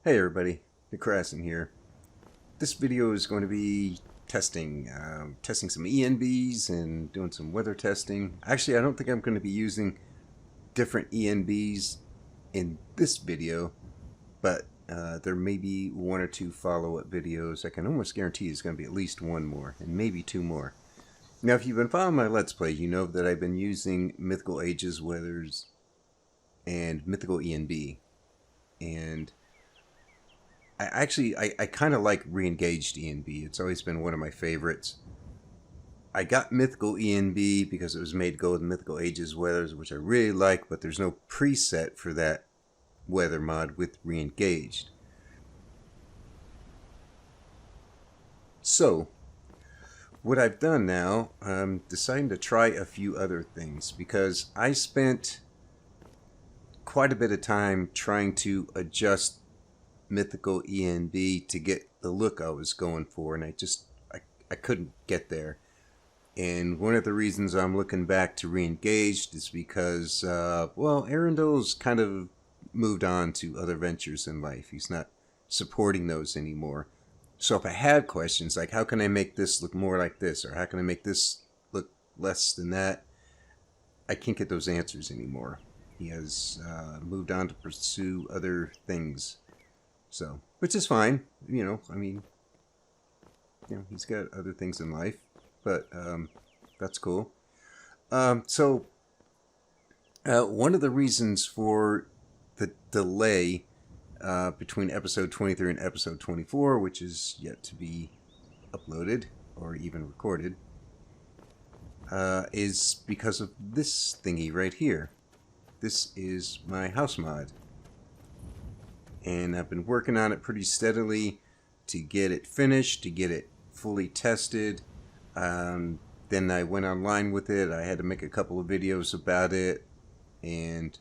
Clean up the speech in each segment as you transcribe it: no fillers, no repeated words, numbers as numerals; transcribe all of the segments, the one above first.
Hey everybody, Nick Crasson here. This video is going to be testing some ENBs and doing some weather testing. Actually, I don't think I'm going to be using different ENBs in this video, but there may be one or two follow-up videos. I can almost guarantee there's going to be at least one more, and maybe two more. Now, if you've been following my Let's Play, you know that I've been using Mythical Ages Weathers and Mythical ENB, and I kind of like re-engaged ENB. It's always been one of my favorites. I got Mythical ENB because it was made to go with Mythical Ages Weathers, which I really like, but there's no preset for that weather mod with re-engaged. So, what I've done now, I'm deciding to try a few other things because I spent quite a bit of time trying to adjust Mythical ENB to get the look I was going for, and I couldn't get there. And one of the reasons I'm looking back to re-engaged is because well, Arundel's kind of moved on to other ventures in life. He's not supporting those anymore. So if I had questions like how can I make this look more like this, or how can I make this look less than that, I can't get those answers anymore. He has moved on to pursue other things. So, which is fine, you know, I mean, he's got other things in life, but that's cool. So, one of the reasons for the delay between episode 23 and episode 24, which is yet to be uploaded or even recorded, is because of this thingy right here. This is my house mod. And I've been working on it pretty steadily to get it finished, to get it fully tested. Then I went online with it. I had to make a couple of videos about it and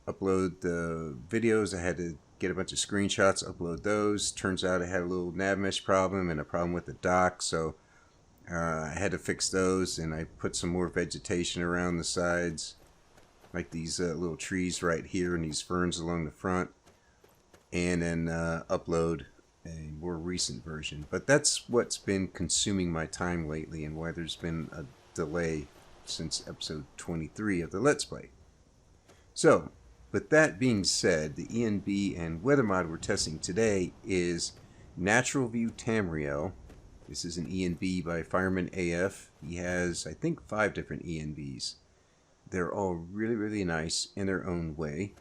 upload the videos. I had to get a bunch of screenshots, upload those. Turns out I had a little nav mesh problem and a problem with the dock, so I had to fix those, and I put some more vegetation around the sides, like these little trees right here and these ferns along the front. And then upload a more recent version. But that's what's been consuming my time lately, and why there's been a delay since episode 23 of the Let's Play. So, with that being said, the ENB and weather mod we're testing today is Natural View Tamriel. This is an ENB by Fireman AF. He has, I think, 5 different ENBs. They're all really, really nice in their own way.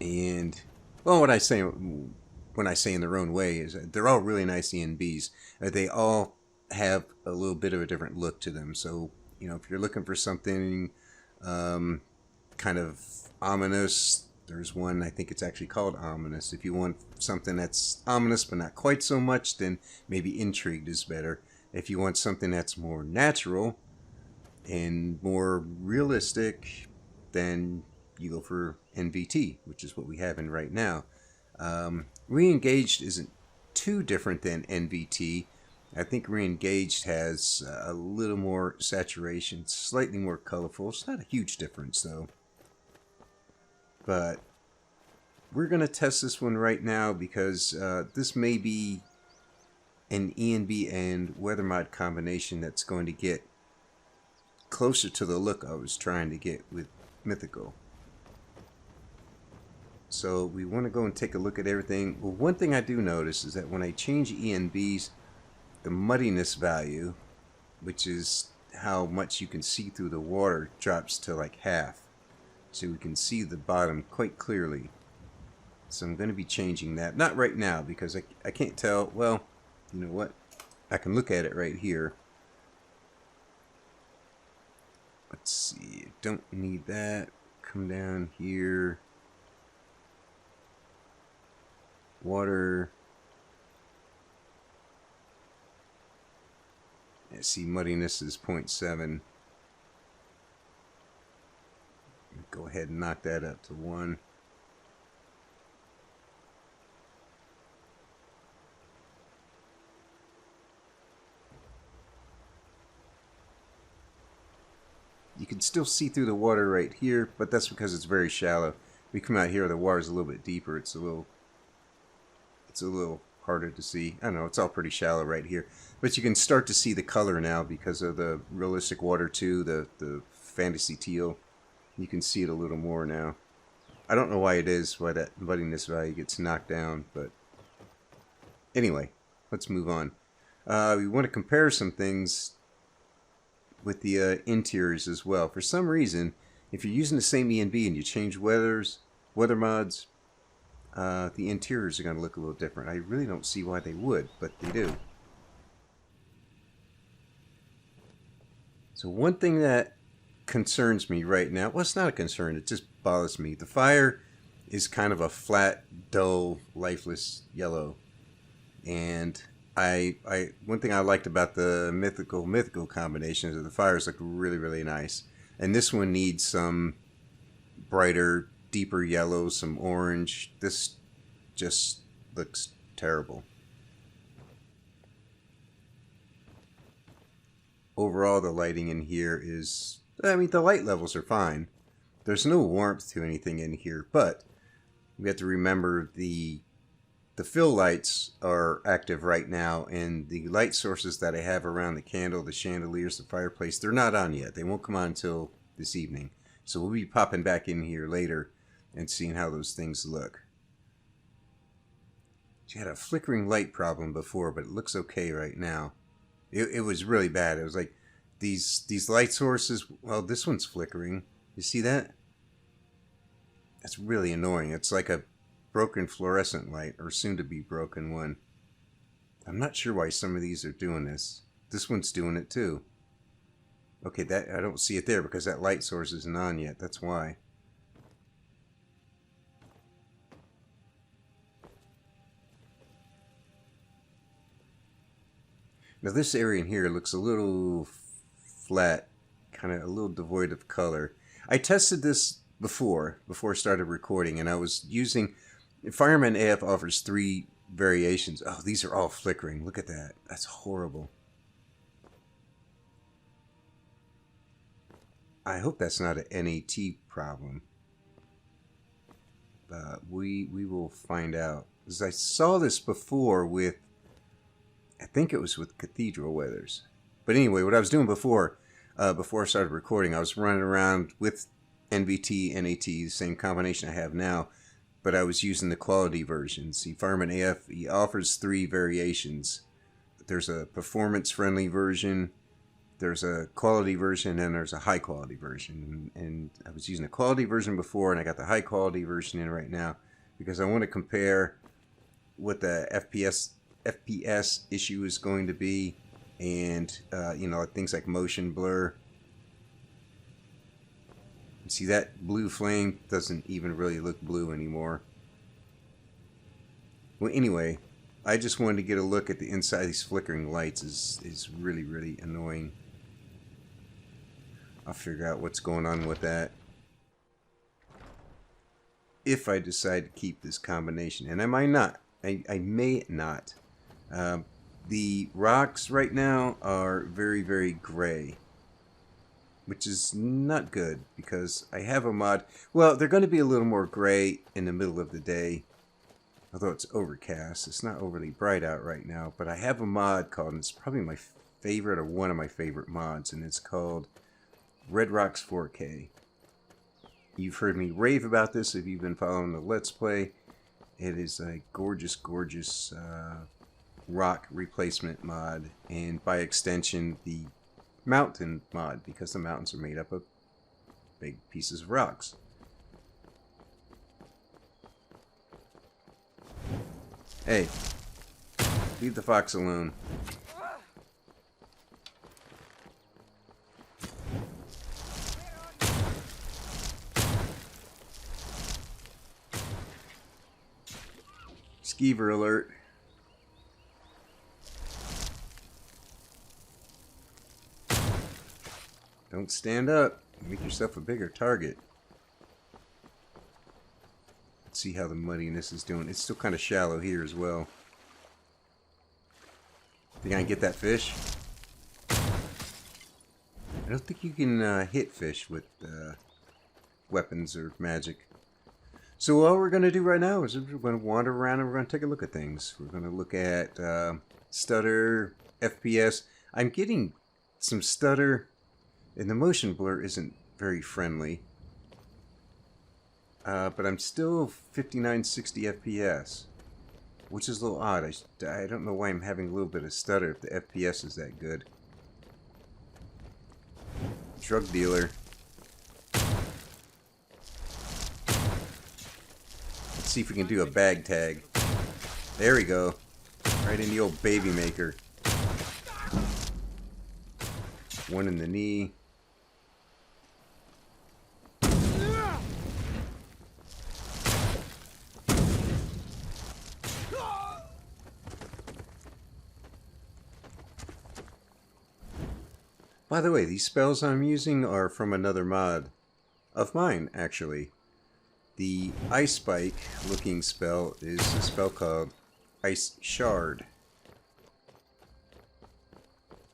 And, well, when I say in their own way is that they're all really nice ENBs. They all have a little bit of a different look to them. So, you know, if you're looking for something kind of ominous, there's one, I think it's actually called Ominous. If you want something that's ominous but not quite so much, then maybe Intrigued is better. If you want something that's more natural and more realistic, then you go for NVT, which is what we have in right now. Re-engaged isn't too different than NVT. I think re-engaged has a little more saturation, slightly more colorful. It's not a huge difference though. But we're going to test this one right now because this may be an ENB and weather mod combination that's going to get closer to the look I was trying to get with Mythical. So we want to go and take a look at everything. Well, one thing I do notice is that when I change ENBs, the muddiness value, which is how much you can see through the water, drops to like half. So we can see the bottom quite clearly. So I'm going to be changing that. Not right now because I can't tell. Well, you know what? I can look at it right here. Let's see. Don't need that. Come down here. Water. I see muddiness is 0.7. Go ahead and knock that up to 1. You can still see through the water right here, but that's because it's very shallow. We come out here, the water's a little bit deeper. It's a little harder to see. I don't know, it's all pretty shallow right here. But you can start to see the color now because of the realistic water too, the fantasy teal. You can see it a little more now. I don't know why it is, why that muddiness value gets knocked down, but anyway, let's move on. We want to compare some things with the interiors as well. For some reason, if you're using the same ENB and you change weather mods, the interiors are going to look a little different. I really don't see why they would, but they do. So one thing that concerns me right now, well, it's not a concern, it just bothers me. The fire is kind of a flat, dull, lifeless yellow. And one thing I liked about the mythical combinations of the fires look really, really nice. And this one needs some brighter, deeper yellow, some orange. This just looks terrible. Overall, the lighting in here is, I mean, the light levels are fine. There's no warmth to anything in here, but we have to remember the fill lights are active right now, and the light sources that I have around the candle, the chandeliers, the fireplace, they're not on yet. They won't come on until this evening. So we'll be popping back in here later and seeing how those things look. She had a flickering light problem before, but it looks okay right now. It was really bad. It was like these light sources, well, this one's flickering. You see that? That's really annoying. It's like a broken fluorescent light, or soon to be broken one. I'm not sure why some of these are doing this. This one's doing it too. Okay, that I don't see it there because that light source isn't on yet. That's why. Now this area in here looks a little flat, kind of a little devoid of color. I tested this before I started recording, and I was using Fireman AF offers 3 variations. Oh, these are all flickering. Look at that. That's horrible. I hope that's not an NAT problem. We will find out. Because I saw this before with, I think it was with Cathedral Weathers. But anyway, what I was doing before I started recording, I was running around with NVT, NAT, the same combination I have now, but I was using the quality version. See, Fireman AF, he offers 3 variations. There's a performance-friendly version, there's a quality version, and there's a high-quality version. And I was using the quality version before, and I got the high-quality version in right now because I want to compare what the FPS issue is going to be, and you know, things like motion blur. See, that blue flame doesn't even really look blue anymore. Well, anyway, I just wanted to get a look at the inside of these flickering lights. Is really, really annoying. I'll figure out what's going on with that if I decide to keep this combination, and I might not. I may not. The rocks right now are very, very gray, which is not good because I have a mod. Well, they're going to be a little more gray in the middle of the day, although it's overcast. It's not overly bright out right now, but I have a mod called, and it's probably my favorite or one of my favorite mods, and it's called Red Rocks 4K. You've heard me rave about this if you've been following the Let's Play. It is a gorgeous, gorgeous rock replacement mod, and by extension the mountain mod, because the mountains are made up of big pieces of rocks. Hey, leave the fox alone. Skeever alert. Don't stand up. Make yourself a bigger target. Let's see how the muddiness is doing. It's still kind of shallow here as well. Think I can get that fish? I don't think you can hit fish with weapons or magic. So all we're going to do right now is we're going to wander around and we're going to take a look at things. We're going to look at stutter, FPS. I'm getting some stutter, and the motion blur isn't very friendly. But I'm still 5960 FPS, which is a little odd. I don't know why I'm having a little bit of stutter if the FPS is that good. Drug dealer. Let's see if we can do a bag tag. There we go. Right in the old baby maker. One in the knee. By the way, these spells I'm using are from another mod of mine, actually. The Ice Spike looking spell is a spell called Ice Shard.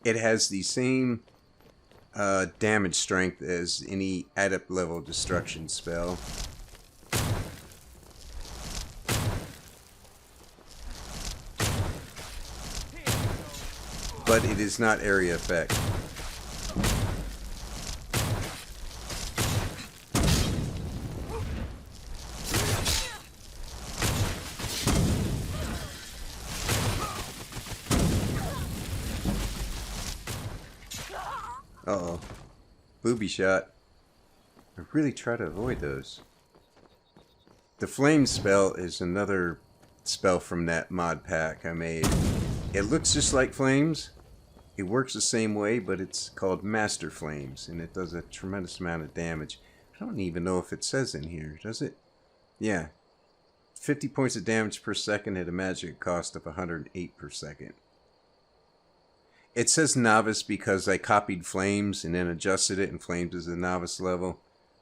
It has the same damage strength as any adept level destruction spell. But it is not area effect. Uh-oh. Booby shot. I really try to avoid those. The flame spell is another spell from that mod pack I made. It looks just like flames. It works the same way, but it's called Master Flames, and it does a tremendous amount of damage. I don't even know if it says in here, does it? Yeah. 50 points of damage per second at a magic cost of 108 per second. It says novice because I copied Flames and then adjusted it, and Flames is the novice level.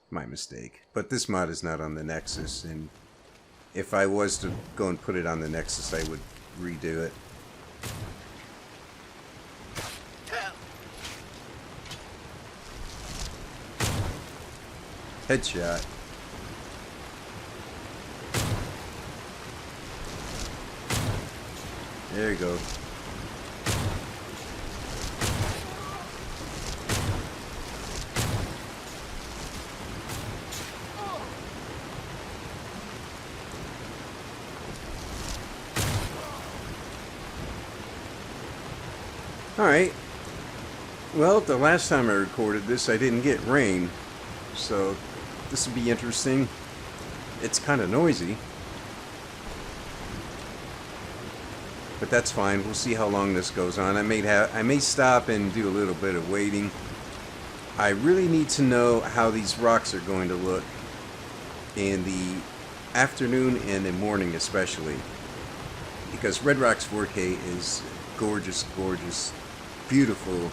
My mistake. But this mod is not on the Nexus, and if I was to go and put it on the Nexus, I would redo it. Headshot. There you go. Alright. Well, the last time I recorded this, I didn't get rain. So, this will be interesting. It's kind of noisy. But that's fine. We'll see how long this goes on. I may stop and do a little bit of waiting. I really need to know how these rocks are going to look in the afternoon and the morning especially. Because Red Rock's 4K is gorgeous, gorgeous, beautiful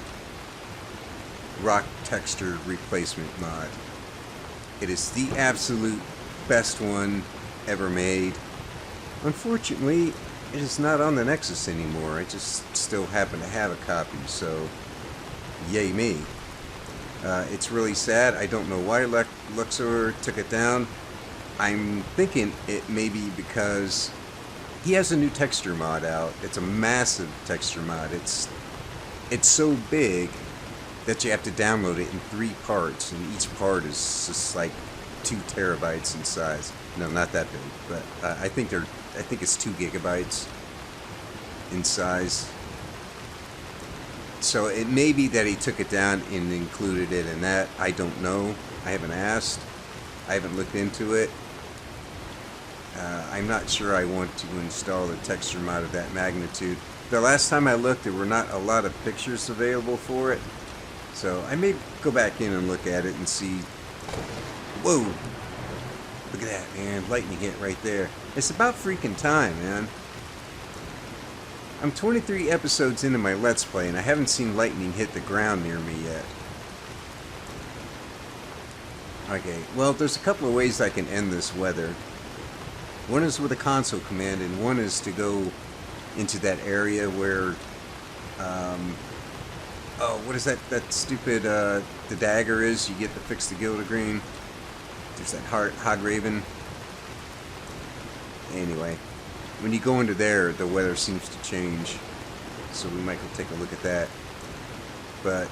rock texture replacement mod. It is the absolute best one ever made. Unfortunately, it is not on the Nexus anymore. I just still happen to have a copy, so yay me. It's really sad. I don't know why Luxor took it down. I'm thinking it may be because he has a new texture mod out. It's a massive texture mod. It's so big that you have to download it in 3 parts, and each part is just like 2 terabytes in size. No, not that big, but I think it's 2 gigabytes in size. So it may be that he took it down and included it in that. I don't know. I haven't asked. I haven't looked into it. I'm not sure I want to install a texture mod of that magnitude. The last time I looked, there were not a lot of pictures available for it. So I may go back in and look at it and see. Whoa! Look at that, man. Lightning hit right there. It's about freaking time, man. I'm 23 episodes into my Let's Play, and I haven't seen lightning hit the ground near me yet. Okay, well, there's a couple of ways I can end this weather. One is with a console command, and one is to go into that area where, oh, what is that stupid, the dagger is? You get to fix the Gilda Green. There's that Hog Raven. Anyway, when you go into there, the weather seems to change. So we might go take a look at that. But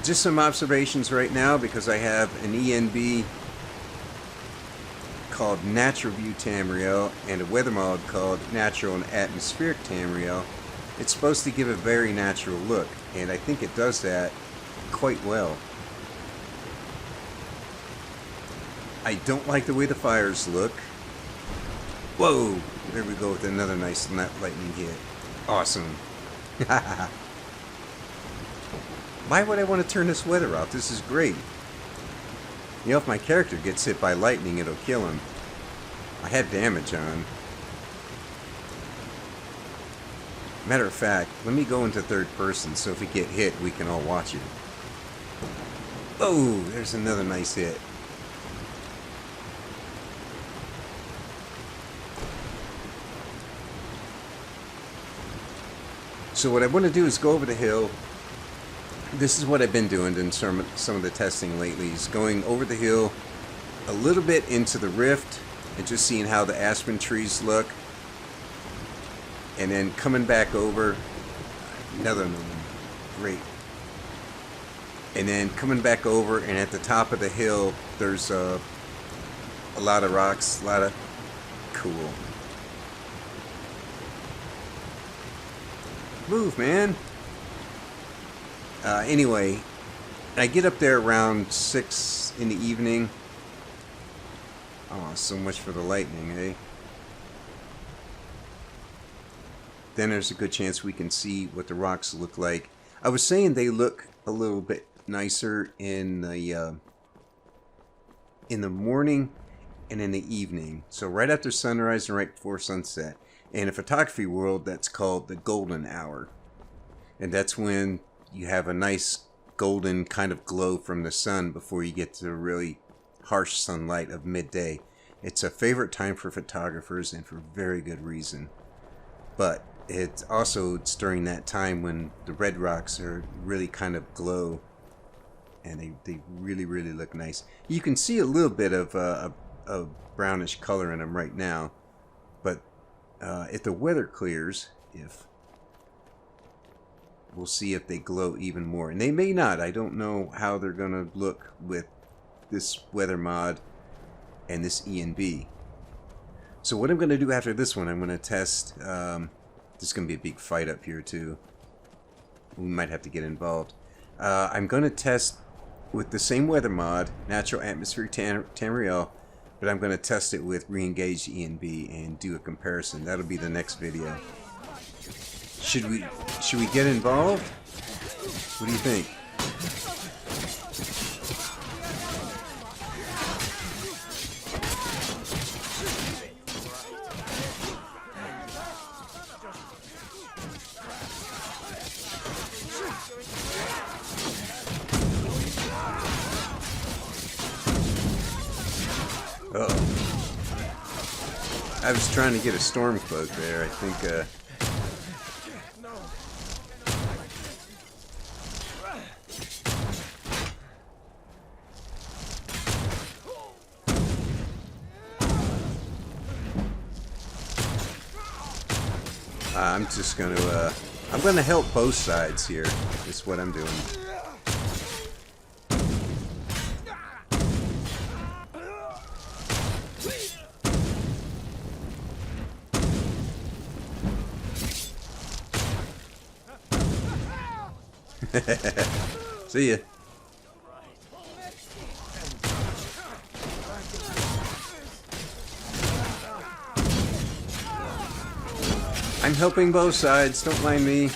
just some observations right now, because I have an ENB called Natural View Tamriel and a weather mod called Natural and Atmospheric Tamriel. It's supposed to give a very natural look, and I think it does that quite well. I don't like the way the fires look. Whoa! There we go with another nice lightning hit. Awesome. Why would I want to turn this weather off? This is great. You know, if my character gets hit by lightning, it'll kill him. I have damage on. Matter of fact, let me go into third person, so if we get hit, we can all watch it. Oh, there's another nice hit. So what I want to do is go over the hill. This is what I've been doing in some of the testing lately, is going over the hill a little bit into the rift and just seeing how the aspen trees look, and then coming back over. Another one, great. And then coming back over, and at the top of the hill there's a lot of rocks, a lot of cool. Move, man. Anyway, I get up there around 6 in the evening. Oh, so much for the lightning, eh? Then there's a good chance we can see what the rocks look like. I was saying they look a little bit nicer in the morning and in the evening. So right after sunrise and right before sunset. In a photography world, that's called the golden hour. And that's when you have a nice golden kind of glow from the sun before you get to the really harsh sunlight of midday. It's a favorite time for photographers, and for very good reason. But it's during that time when the red rocks are really kind of glow, and they really, really look nice. You can see a little bit of a brownish color in them right now, but if the weather clears, we'll see if they glow even more. And they may not. I don't know how they're going to look with this weather mod and this ENB. So what I'm going to do after this one, I'm going to test... there's going to be a big fight up here too. We might have to get involved. I'm going to test with the same weather mod, Natural Atmospheric Tamriel, but I'm going to test it with re-engaged ENB and do a comparison. That'll be the next video. Should we get involved? What do you think? Uh-oh. I was trying to get a storm cloak there. I think I'm just going to, I'm going to help both sides here, is what I'm doing. See ya. I'm helping both sides, don't mind me.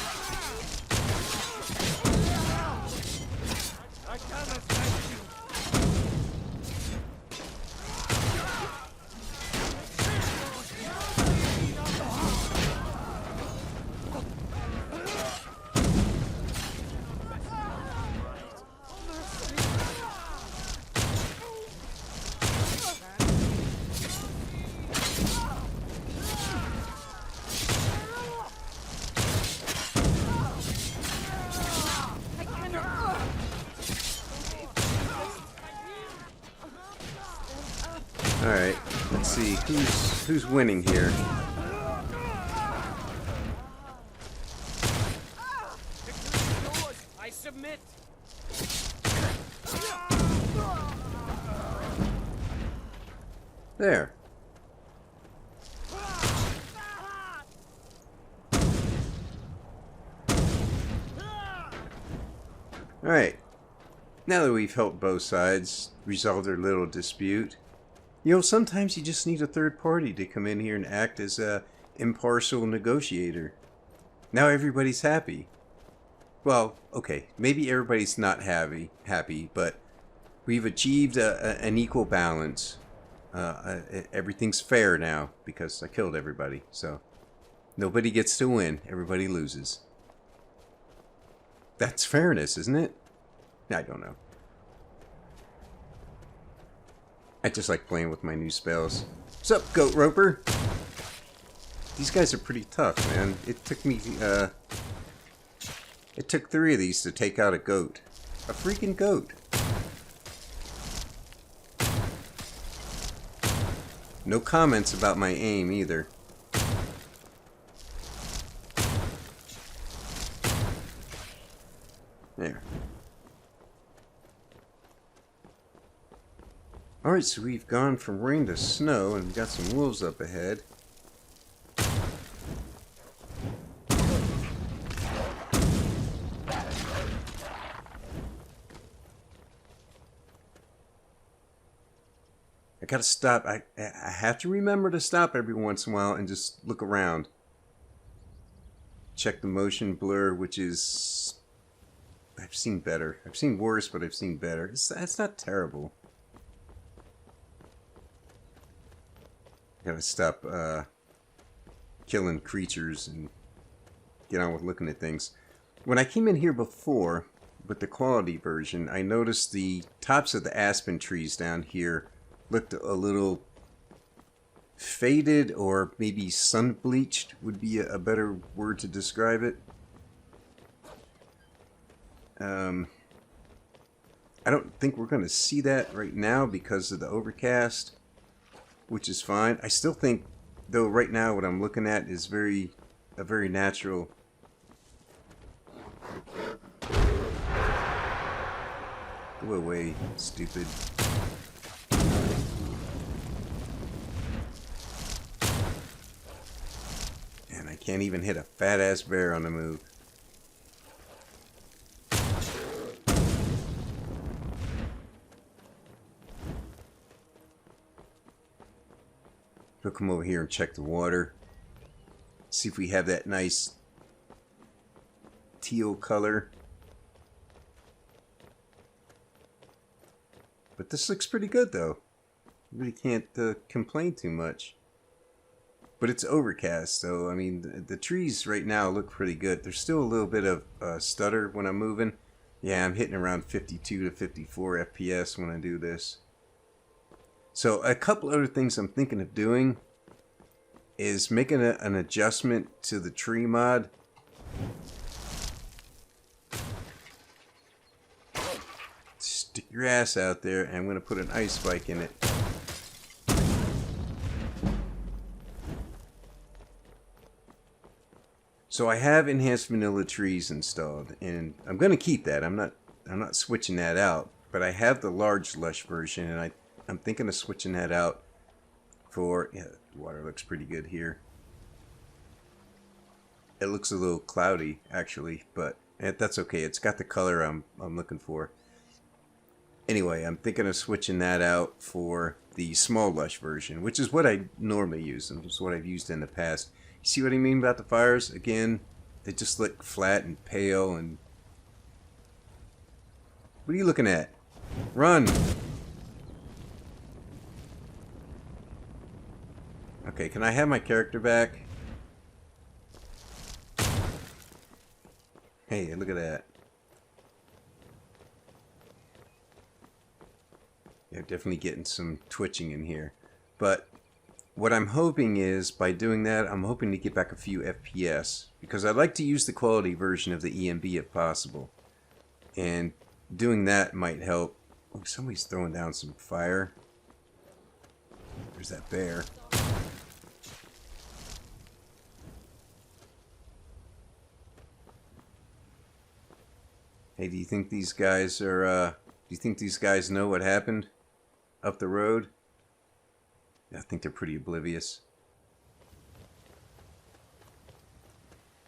Alright, let's see. Who's winning here? I submit. There. Alright. Now that we've helped both sides resolve their little dispute, you know, sometimes you just need a third party to come in here and act as a impartial negotiator. Now everybody's happy. Well, okay, maybe everybody's not happy, but we've achieved an equal balance. Everything's fair now because I killed everybody, so nobody gets to win. Everybody loses. That's fairness, isn't it? I don't know. I just like playing with my new spells. What's up, Goat Roper? These guys are pretty tough, man. It took me, it took 3 of these to take out a goat. A freaking goat. No comments about my aim, either. There. Alright, so we've gone from rain to snow, and we've got some wolves up ahead. I gotta stop. I have to remember to stop every once in a while and just look around. Check the motion blur, which is... I've seen better. I've seen worse, but I've seen better. It's not terrible. Gotta stop killing creatures and get on with looking at things. When I came in here before with the quality version, I noticed the tops of the aspen trees down here looked a little faded, or maybe sun bleached would be a better word to describe it. I don't think we're going to see that right now because of the overcast, which is fine. I still think, though, right now what I'm looking at is a very natural. Go away, stupid. And I can't even hit a fat-ass bear on the move. We'll come over here and check the water. See if we have that nice teal color. But this looks pretty good, though. Really can't complain too much. But it's overcast, so I mean, the trees right now look pretty good. There's still a little bit of stutter when I'm moving. Yeah, I'm hitting around 52 to 54 FPS when I do this. So a couple other things I'm thinking of doing is making an adjustment to the tree mod. Stick your ass out there, and I'm going to put an ice spike in it. So I have enhanced vanilla trees installed, and I'm going to keep that. I'm not switching that out, but I have the large lush version, and I'm thinking of switching that out for, yeah, the water looks pretty good here. It looks a little cloudy, actually, but that's okay. It's got the color I'm looking for. Anyway, I'm thinking of switching that out for the small lush version, which is what I normally use, and it's what I've used in the past. You see what I mean about the fires? Again, they just look flat and pale, and... What are you looking at? Run! Okay, can I have my character back? Hey, look at that. Yeah, definitely getting some twitching in here. But what I'm hoping is, by doing that, I'm hoping to get back a few FPS. Because I'd like to use the quality version of the ENB if possible. And doing that might help. Oh, somebody's throwing down some fire. There's that bear. Hey, do you think these guys are, do you think these guys know what happened up the road? I think they're pretty oblivious.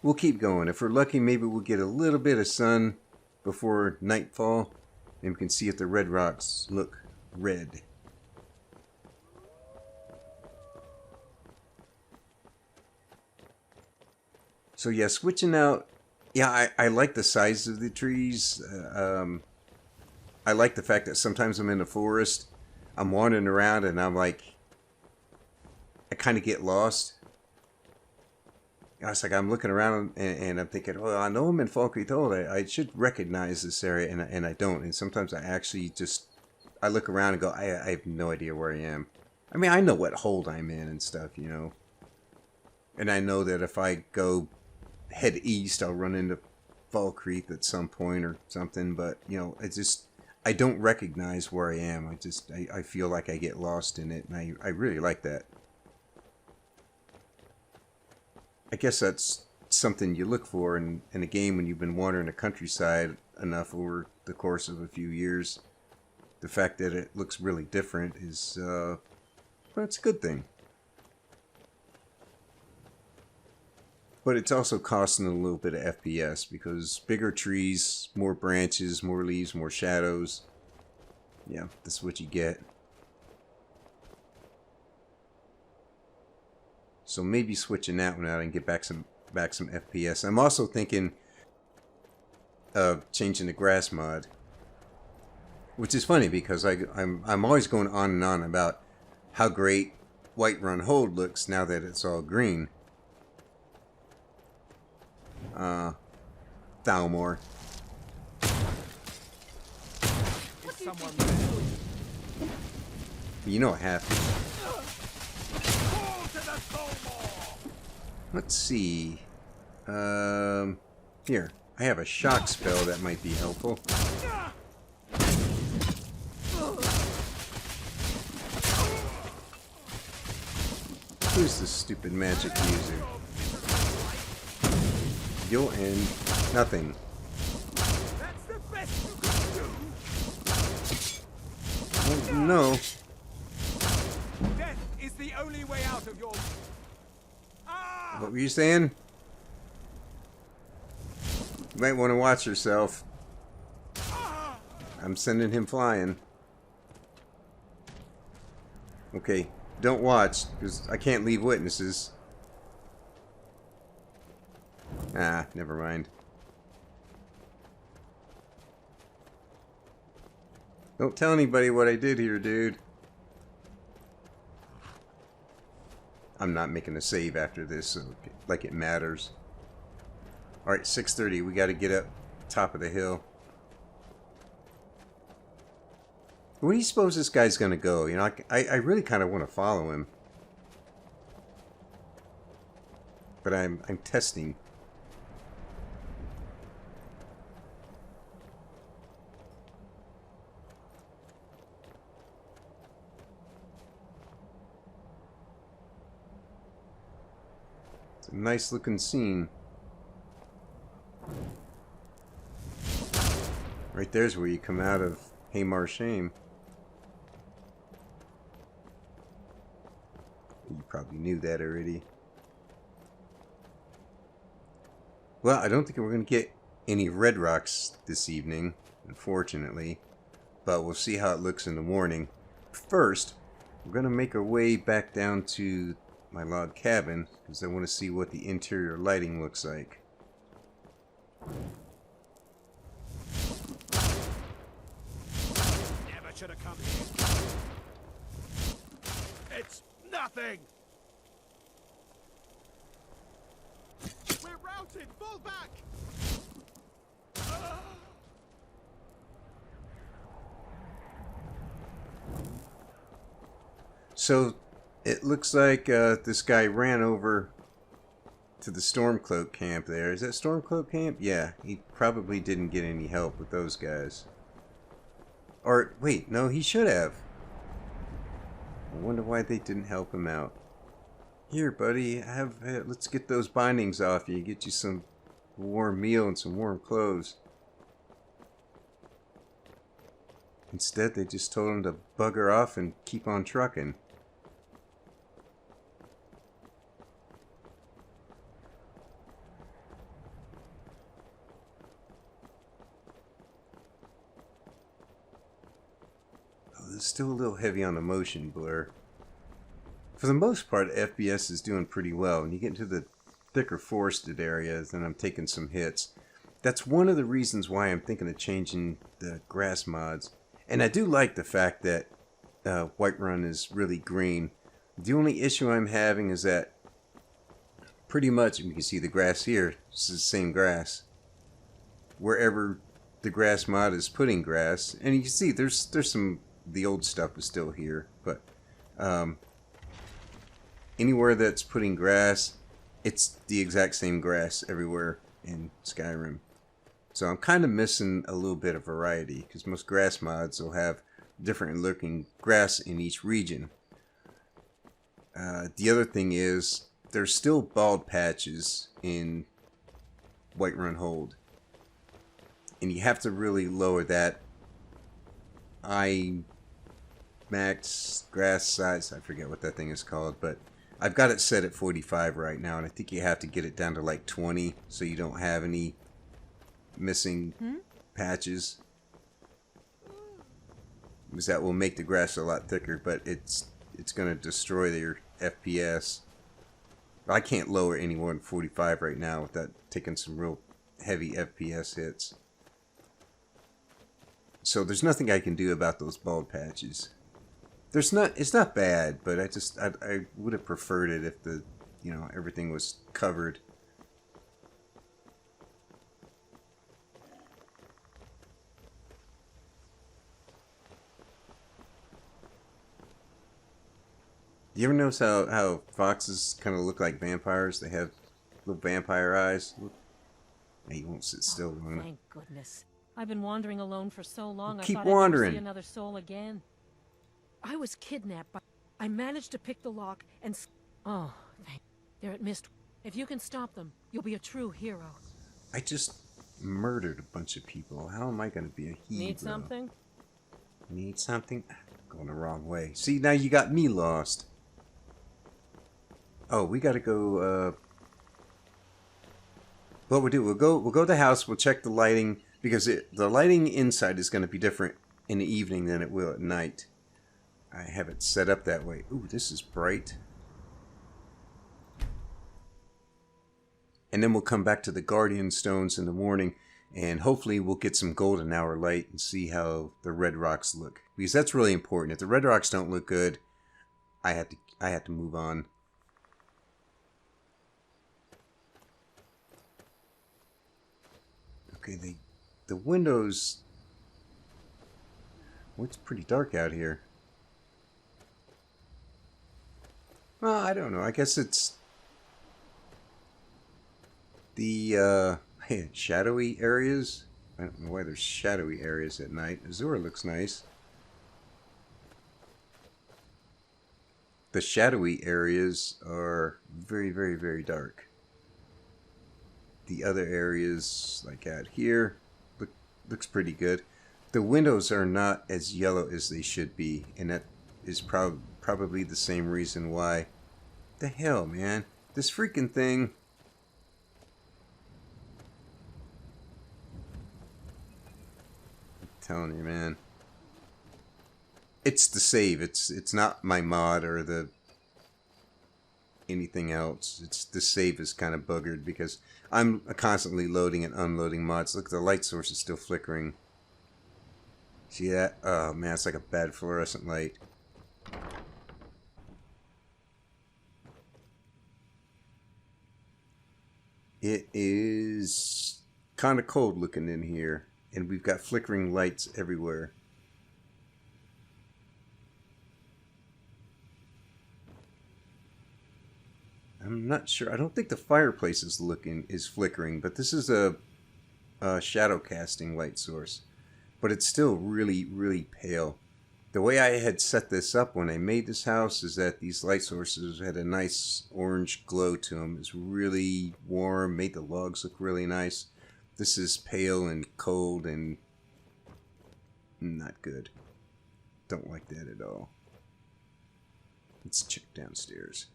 We'll keep going. If we're lucky, maybe we'll get a little bit of sun before nightfall, and we can see if the red rocks look red. So yeah, switching out. Yeah, I like the size of the trees. I like the fact that sometimes I'm in the forest, I'm wandering around, and I'm like, I kind of get lost. It's like I'm looking around and I'm thinking, oh, I know I'm in Falkreath. I should recognize this area, and I don't. And sometimes I actually just, I look around and go, I have no idea where I am. I mean, I know what hold I'm in and stuff, you know. And I know that if I go head east, I'll run into Falkreath at some point or something. But, you know, it's just, I don't recognize where I am. I feel like I get lost in it, and I really like that. I guess that's something you look for in a game when you've been wandering the countryside enough over the course of a few years. The fact that it looks really different is, well, it's a good thing. But it's also costing a little bit of FPS because bigger trees, more branches, more leaves, more shadows. Yeah, that's what you get. So maybe switching that one out and get back some FPS. I'm also thinking of changing the grass mod, which is funny because I'm always going on and on about how great Whiterun Hold looks now that it's all green. Thalmor. You know I have to. Let's see. Here. I have a shock spell that might be helpful. Who's the stupid magic user? You'll end nothing. Oh, no. Death is the only way out of your... What were you saying? You might want to watch yourself. I'm sending him flying. Okay, don't watch, because I can't leave witnesses. Ah, never mind. Don't tell anybody what I did here, dude. I'm not making a save after this, so like it matters. Alright, 6:30. We got to get up top of the hill. Where do you suppose this guy's going to go? You know, I really kind of want to follow him. But I'm testing. It's a nice looking scene. Right there's where you come out of Haymar Shame. You probably knew that already. Well, I don't think we're going to get any red rocks this evening, unfortunately. But we'll see how it looks in the morning. First, we're going to make our way back down to my log cabin, because I want to see what the interior lighting looks like. Never should have come here. It's nothing. We're routed. Fall back. So, it looks like this guy ran over to the Stormcloak camp there. Is that Stormcloak camp? Yeah, he probably didn't get any help with those guys. Or, wait, no, he should have. I wonder why they didn't help him out. Here, buddy, let's get those bindings off you. Get you some warm meal and some warm clothes. Instead, they just told him to bugger off and keep on trucking. Oh, it's still a little heavy on the motion blur. For the most part, FPS is doing pretty well. When you get into the thicker forested areas, then I'm taking some hits. That's one of the reasons why I'm thinking of changing the grass mods. And I do like the fact that Whiterun is really green. The only issue I'm having is that pretty much, you can see the grass here, this is the same grass. Wherever the grass mod is putting grass, and you can see there's some, the old stuff is still here, but anywhere that's putting grass, it's the exact same grass everywhere in Skyrim. So I'm kind of missing a little bit of variety, because most grass mods will have different looking grass in each region. The other thing is, there's still bald patches in Whiterun Hold. And you have to really lower that max grass size. I forget what that thing is called, but I've got it set at 45 right now, and I think you have to get it down to like 20 so you don't have any missing patches. Because that will make the grass a lot thicker, but it's going to destroy your FPS. I can't lower any more than 45 right now without taking some real heavy FPS hits. So there's nothing I can do about those bald patches. It's not bad, but I would have preferred it if everything was covered. You ever notice how foxes kind of look like vampires? They have little vampire eyes. Hey, you won't sit still. Thank goodness. I've been wandering alone for so long. Keep I thought I'd wandering. never see another soul again. I was kidnapped, but I managed to pick the lock and. Oh, they're at Mist. If you can stop them, you'll be a true hero. I just murdered a bunch of people. How am I going to be a hero? Need something? Need something? Going the wrong way. See, now you got me lost. Oh, we got to go. What we'll do? We'll go to the house. We'll check the lighting, because the lighting inside is going to be different in the evening than it will at night. I have it set up that way. Ooh, this is bright. And then we'll come back to the Guardian Stones in the morning, and hopefully we'll get some golden hour light and see how the red rocks look, because that's really important. If the red rocks don't look good, I have to move on. Okay, the windows. Well, it's pretty dark out here. Well, I don't know. I guess it's the shadowy areas. I don't know why there's shadowy areas at night. Azure looks nice. The shadowy areas are very, very, very dark. The other areas, like out here, looks pretty good. The windows are not as yellow as they should be, and that is probably the same reason why. The hell, man? This freaking thing. I'm telling you, man. It's the save. It's not my mod or the anything else. It's the save is kind of buggered because I'm constantly loading and unloading mods. Look, the light source is still flickering. See that? Oh man, it's like a bad fluorescent light. It is kind of cold looking in here, and we've got flickering lights everywhere. I'm not sure. I don't think the fireplace is flickering, but this is a shadow casting light source. But it's still really, really pale. The way I had set this up when I made this house is that these light sources had a nice orange glow to them. It's really warm, made the logs look really nice. This is pale and cold and not good. Don't like that at all. Let's check downstairs.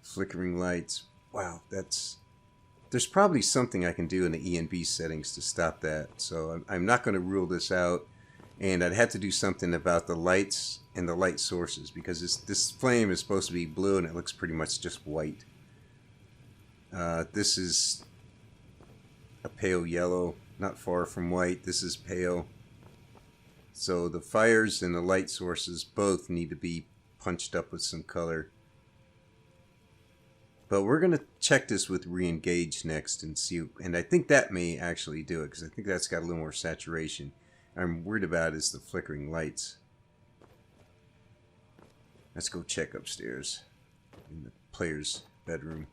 Flickering lights. Wow, there's probably something I can do in the ENB settings to stop that. So I'm not going to rule this out. And I'd have to do something about the lights and the light sources, because this flame is supposed to be blue and it looks pretty much just white. This is a pale yellow, not far from white. This is pale. So the fires and the light sources both need to be punched up with some color. But we're going to check this with re-engage next and see. And I think that may actually do it, because I think that's got a little more saturation. I'm worried about is the flickering lights. Let's go check upstairs in the player's bedroom.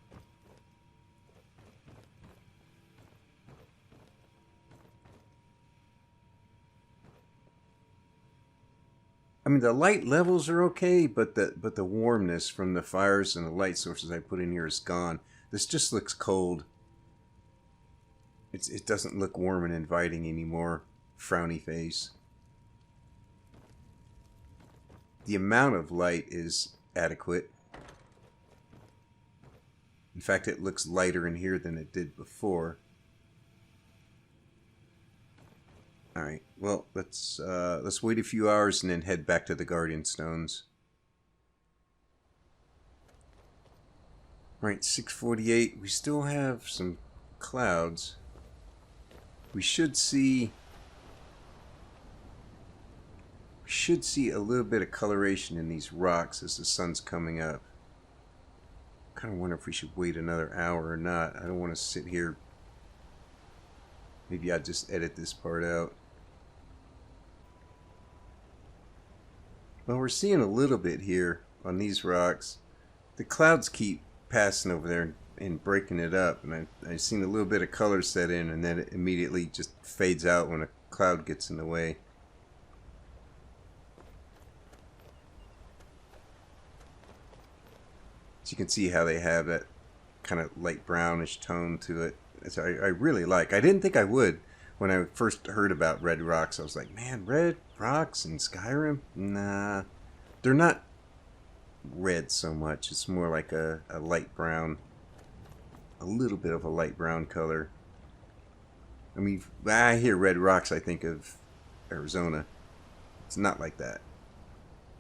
I mean, the light levels are okay, but the warmness from the fires and the light sources I put in here is gone. This just looks cold. It doesn't look warm and inviting anymore. Frowny face. The amount of light is adequate. In fact, it looks lighter in here than it did before. Alright, well, let's wait a few hours and then head back to the Guardian Stones. Alright, 6:48. We still have some clouds. We should see a little bit of coloration in these rocks as the sun's coming up. I kind of wonder if we should wait another hour or not. I don't want to sit here. Maybe I'll just edit this part out. Well, we're seeing a little bit here on these rocks. The clouds keep passing over there and breaking it up, and I've seen a little bit of color set in, and then it immediately just fades out when a cloud gets in the way. So you can see how they have that kind of light brownish tone to it. I really like. I didn't think I would. When I first heard about red rocks, I was like, man, red rocks in Skyrim? Nah. They're not red so much. It's more like a light brown. A little bit of a light brown color. I mean, when I hear red rocks, I think of Arizona. It's not like that.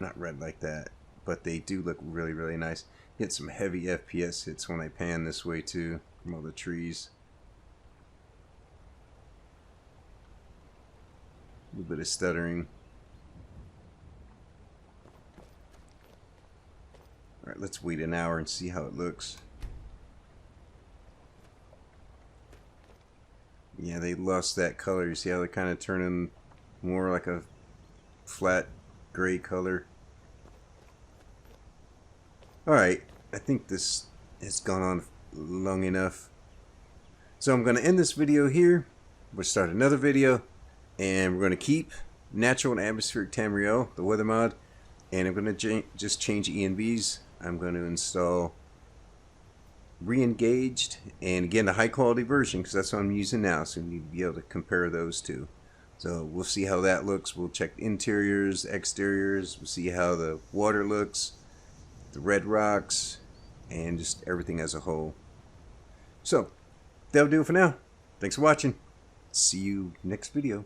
Not red like that. But they do look really, really nice. Get some heavy FPS hits when I pan this way too, from all the trees. A little bit of stuttering. Alright, let's wait an hour and see how it looks. Yeah, they lost that color. You see how they're kind of turning more like a flat gray color. Alright, I think this has gone on long enough. So I'm going to end this video here. We'll start another video. And we're going to keep natural and atmospheric Tamriel, the weather mod. And I'm going to just change ENBs. I'm going to install re-engaged. And again, the high quality version, because that's what I'm using now. So we need to be able to compare those two. So we'll see how that looks. We'll check interiors, exteriors. We'll see how the water looks. The red rocks. And just everything as a whole. So, that'll do it for now. Thanks for watching. See you next video.